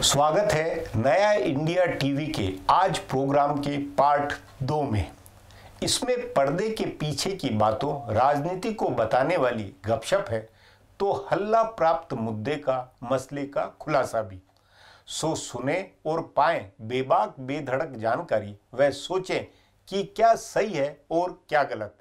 स्वागत है नया इंडिया टीवी के आज प्रोग्राम के पार्ट 2 में। इसमें पर्दे के पीछे की बातों, राजनीति को बताने वाली गपशप है तो हल्ला प्राप्त मुद्दे का, मसले का खुलासा भी। सो सुने और पाएं बेबाक बेधड़क जानकारी, वह सोचें कि क्या सही है और क्या गलत।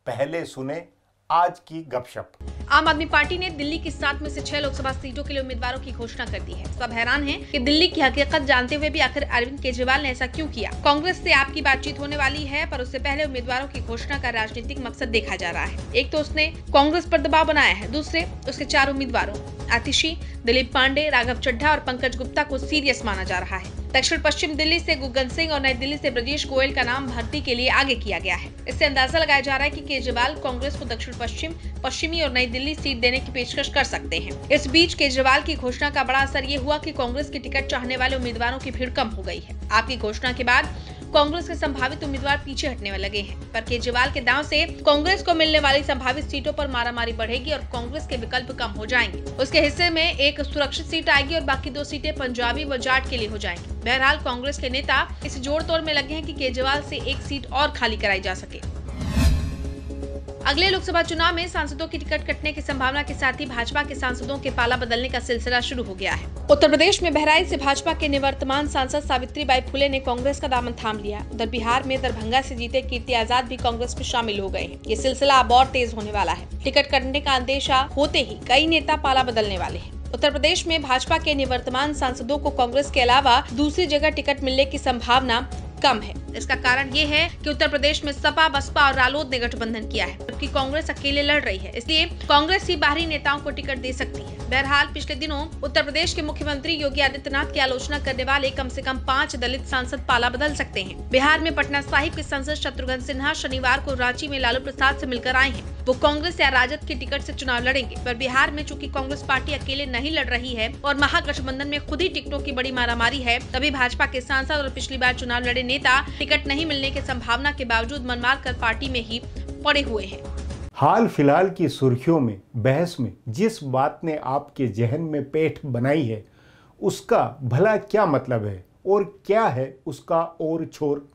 पहले सुने आज की गपशप। आम आदमी पार्टी ने दिल्ली की 7 में से 6 लोकसभा सीटों के लिए उम्मीदवारों की घोषणा कर दी है। सब हैरान हैं कि दिल्ली की हकीकत जानते हुए भी आखिर अरविंद केजरीवाल ने ऐसा क्यों किया। कांग्रेस से आपकी बातचीत होने वाली है, पर उससे पहले उम्मीदवारों की घोषणा का राजनीतिक मकसद देखा जा रहा है। एक तो उसने कांग्रेस पर दबाव बनाया है, दूसरे उसके 4 उम्मीदवारों आतिशी, दिलीप पांडे, राघव चड्ढा और पंकज गुप्ता को सीरियस माना जा रहा है। दक्षिण पश्चिम दिल्ली से गुग्गन सिंह और नई दिल्ली से ब्रजेश गोयल का नाम भर्ती के लिए आगे किया गया है। इससे अंदाजा लगाया जा रहा है कि केजरीवाल कांग्रेस को दक्षिण पश्चिम, पश्चिमी और नई दिल्ली सीट देने की पेशकश कर सकते हैं। इस बीच केजरीवाल की घोषणा का बड़ा असर ये हुआ कि कांग्रेस की टिकट चाहने वाले उम्मीदवारों की भीड़ कम हो गई है। आपकी घोषणा के बाद कांग्रेस के संभावित उम्मीदवार पीछे हटने में लगे हैं, पर केजरीवाल के दांव से कांग्रेस को मिलने वाली संभावित सीटों पर मारामारी बढ़ेगी और कांग्रेस के विकल्प कम हो जाएंगे। उसके हिस्से में एक सुरक्षित सीट आएगी और बाकी 2 सीटें पंजाबी व जाट के लिए हो जाएंगी। बहरहाल कांग्रेस के नेता इस जोड़ तोड़ में लगे हैं कि केजरीवाल से एक सीट और खाली कराई जा सके। अगले लोकसभा चुनाव में सांसदों की टिकट कटने की संभावना के साथ ही भाजपा के सांसदों के पाला बदलने का सिलसिला शुरू हो गया है। उत्तर प्रदेश में बहराइच से भाजपा के निवर्तमान सांसद सावित्रीबाई फुले ने कांग्रेस का दामन थाम लिया। उधर बिहार में दरभंगा से जीते कीर्ति आजाद भी कांग्रेस में शामिल हो गए हैं। ये सिलसिला अब और तेज होने वाला है। टिकट कटने का अंदेशा होते ही कई नेता पाला बदलने वाले हैं। उत्तर प्रदेश में भाजपा के निवर्तमान सांसदों को कांग्रेस के अलावा दूसरी जगह टिकट मिलने की संभावना कम है। इसका कारण ये है कि उत्तर प्रदेश में सपा, बसपा और रालोद ने गठबंधन किया है, जबकि कांग्रेस अकेले लड़ रही है। इसलिए कांग्रेस ही बाहरी नेताओं को टिकट दे सकती है। बहरहाल पिछले दिनों उत्तर प्रदेश के मुख्यमंत्री योगी आदित्यनाथ की आलोचना करने वाले कम से कम 5 दलित सांसद पाला बदल सकते हैं। बिहार में पटना साहिब के सांसद शत्रुघ्न सिन्हा शनिवार को रांची में लालू प्रसाद से मिलकर आए हैं। वो कांग्रेस या राजद की टिकट से चुनाव लड़ेंगे, पर बिहार में चूंकि कांग्रेस पार्टी अकेले नहीं लड़ रही है और महागठबंधन में खुद ही टिकटों की बड़ी मारामारी है, तभी भाजपा के सांसद और पिछली बार चुनाव लड़े नेता टिकट नहीं मिलने की संभावना के बावजूद मनमार कर पार्टी में ही पड़े हुए हैं। हाल फिलहाल की सुर्खियों में, बहस में जिस बात ने आपके जहन में पैठ बनाई है, उसका भला क्या मतलब है और क्या है उसका और छोर।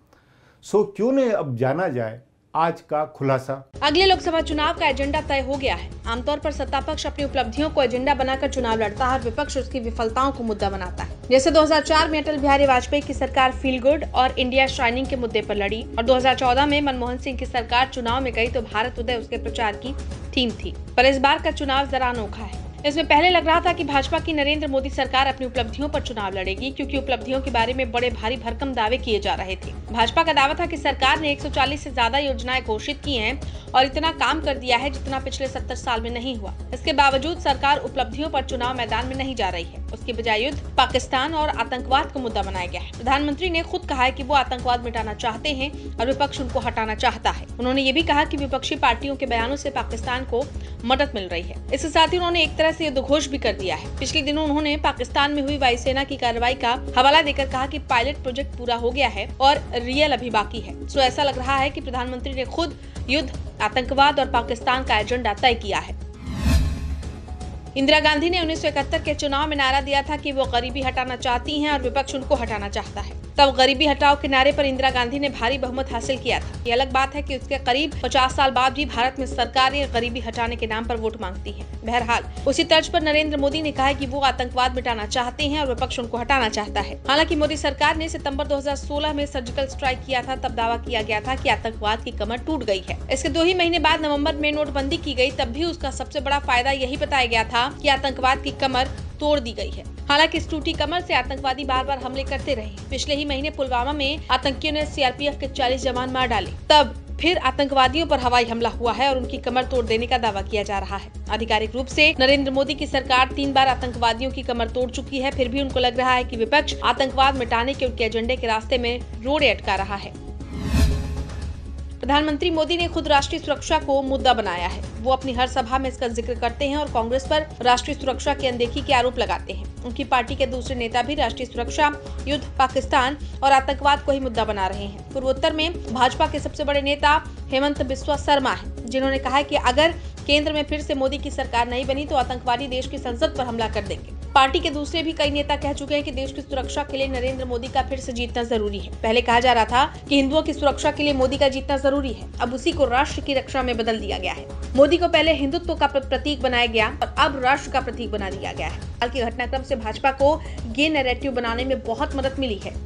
सो क्यों न अब जाना जाए आज का खुलासा। अगले लोकसभा चुनाव का एजेंडा तय हो गया है। आमतौर पर सत्ता पक्ष अपनी उपलब्धियों को एजेंडा बनाकर चुनाव लड़ता है और विपक्ष उसकी विफलताओं को मुद्दा बनाता है। जैसे 2004 में अटल बिहारी वाजपेयी की सरकार फील गुड और इंडिया शाइनिंग के मुद्दे पर लड़ी और 2014 में मनमोहन सिंह की सरकार चुनाव में गई तो भारत उदय उसके प्रचार की थीम थी। पर इस बार का चुनाव जरा अनोखा है। इसमें पहले लग रहा था कि भाजपा की नरेंद्र मोदी सरकार अपनी उपलब्धियों पर चुनाव लड़ेगी, क्योंकि उपलब्धियों के बारे में बड़े भारी भरकम दावे किए जा रहे थे। भाजपा का दावा था कि सरकार ने 140 से ज्यादा योजनाएं घोषित की हैं और इतना काम कर दिया है जितना पिछले 70 साल में नहीं हुआ। इसके बावजूद सरकार उपलब्धियों पर चुनाव मैदान में नहीं जा रही है। उसके बजाय युद्ध, पाकिस्तान और आतंकवाद को मुद्दा बनाया गया है। प्रधानमंत्री ने खुद कहा है कि वो आतंकवाद मिटाना चाहते हैं और विपक्ष उनको हटाना चाहता है। उन्होंने ये भी कहा कि विपक्षी पार्टियों के बयानों से पाकिस्तान को मदद मिल रही है। इसके साथ ही उन्होंने एक तरह से युद्ध घोष भी कर दिया है। पिछले दिनों उन्होंने पाकिस्तान में हुई वायुसेना की कार्रवाई का हवाला देकर कहा कि पायलट प्रोजेक्ट पूरा हो गया है और रियल अभी बाकी है। तो ऐसा लग रहा है कि प्रधानमंत्री ने खुद युद्ध, आतंकवाद और पाकिस्तान का एजेंडा तय किया है। इंदिरा गांधी ने 1971 के चुनाव में नारा दिया था कि वो गरीबी हटाना चाहती हैं और विपक्ष उनको हटाना चाहता है। तब गरीबी हटाओ के नारे पर इंदिरा गांधी ने भारी बहुमत हासिल किया था। ये अलग बात है कि उसके करीब 50 साल बाद भी भारत में सरकारें गरीबी हटाने के नाम पर वोट मांगती हैं। बहरहाल उसी तर्ज पर नरेंद्र मोदी ने कहा है कि वो आतंकवाद मिटाना चाहते हैं और विपक्ष उनको हटाना चाहता है। हालांकि मोदी सरकार ने सितंबर 2016 में सर्जिकल स्ट्राइक किया था, तब दावा किया गया था कि आतंकवाद की कमर टूट गई है। इसके 2 ही महीने बाद नवम्बर में नोटबंदी की गई, तब भी उसका सबसे बड़ा फायदा यही बताया गया था कि आतंकवाद की कमर तोड़ दी गई है। हालांकि इस टूटी कमर से आतंकवादी बार बार हमले करते रहे। पिछले ही महीने पुलवामा में आतंकियों ने सीआरपीएफ के 40 जवान मार डाले। तब फिर आतंकवादियों पर हवाई हमला हुआ है और उनकी कमर तोड़ देने का दावा किया जा रहा है। आधिकारिक रूप से नरेंद्र मोदी की सरकार 3 बार आतंकवादियों की कमर तोड़ चुकी है, फिर भी उनको लग रहा है कि विपक्ष आतंकवाद मिटाने के उनके एजेंडे के रास्ते में रोड़े अटका रहा है। प्रधानमंत्री मोदी ने खुद राष्ट्रीय सुरक्षा को मुद्दा बनाया है। वो अपनी हर सभा में इसका जिक्र करते हैं और कांग्रेस पर राष्ट्रीय सुरक्षा की अनदेखी के आरोप लगाते हैं। उनकी पार्टी के दूसरे नेता भी राष्ट्रीय सुरक्षा, युद्ध, पाकिस्तान और आतंकवाद को ही मुद्दा बना रहे हैं। पूर्वोत्तर में भाजपा के सबसे बड़े नेता हेमंत बिस्वा शर्मा हैं, जिन्होंने कहा है कि अगर केंद्र में फिर से मोदी की सरकार नहीं बनी तो आतंकवादी देश की संसद पर हमला कर देंगे। पार्टी के दूसरे भी कई नेता कह चुके हैं कि देश की सुरक्षा के लिए नरेंद्र मोदी का फिर से जीतना जरूरी है। पहले कहा जा रहा था कि हिंदुओं की सुरक्षा के लिए मोदी का जीतना जरूरी है, अब उसी को राष्ट्र की रक्षा में बदल दिया गया है। मोदी को पहले हिंदुत्व का प्रतीक बनाया गया और अब राष्ट्र का प्रतीक बना दिया गया है। हाल के घटनाक्रम से भाजपा को ये नैरेटिव बनाने में बहुत मदद मिली है।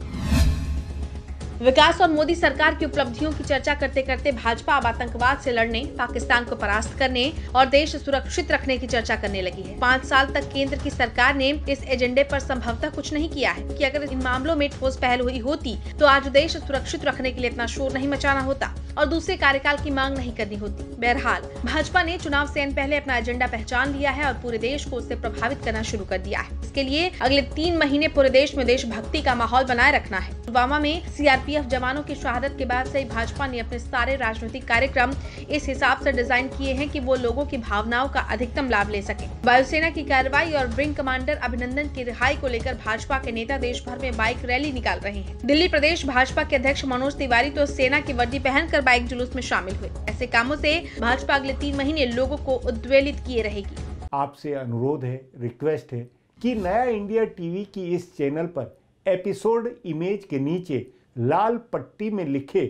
विकास और मोदी सरकार की उपलब्धियों की चर्चा करते करते भाजपा अब आतंकवाद से लड़ने, पाकिस्तान को परास्त करने और देश सुरक्षित रखने की चर्चा करने लगी है। 5 साल तक केंद्र की सरकार ने इस एजेंडे पर संभवतः कुछ नहीं किया है कि अगर इन मामलों में ठोस पहल हुई होती तो आज देश सुरक्षित रखने के लिए इतना शोर नहीं मचाना होता और दूसरे कार्यकाल की मांग नहीं करनी होती। बहरहाल भाजपा ने चुनाव से पहले अपना एजेंडा पहचान लिया है और पूरे देश को उससे प्रभावित करना शुरू कर दिया है। इसके लिए अगले 3 महीने पूरे देश में देशभक्ति का माहौल बनाए रखना है। पुलवामा में सीआरपीएफ जवानों की शहादत के बाद से ही भाजपा ने अपने सारे राजनीतिक कार्यक्रम इस हिसाब से डिजाइन किए हैं कि वो लोगों की भावनाओं का अधिकतम लाभ ले सके। वायुसेना की कार्रवाई और विंग कमांडर अभिनंदन की रिहाई को लेकर भाजपा के नेता देश भर में बाइक रैली निकाल रहे हैं। दिल्ली प्रदेश भाजपा के अध्यक्ष मनोज तिवारी तो सेना की वर्दी पहनकर बाइक जुलूस में शामिल हुए। ऐसे कामों से भाजपा अगले 3 महीने लोगों को उद्वेलित किए रहेगी। आपसे अनुरोध है, रिक्वेस्ट है कि नया इंडिया टीवी की इस चैनल पर एपिसोड इमेज के नीचे लाल पट्टी में लिखे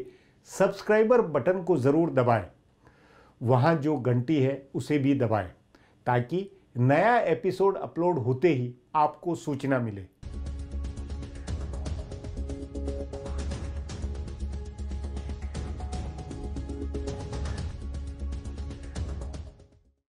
सब्सक्राइबर बटन को ज़रूर दबाएं। वहाँ जो घंटी है उसे भी दबाएं ताकि नया एपिसोड अपलोड होते ही आपको सूचना मिले।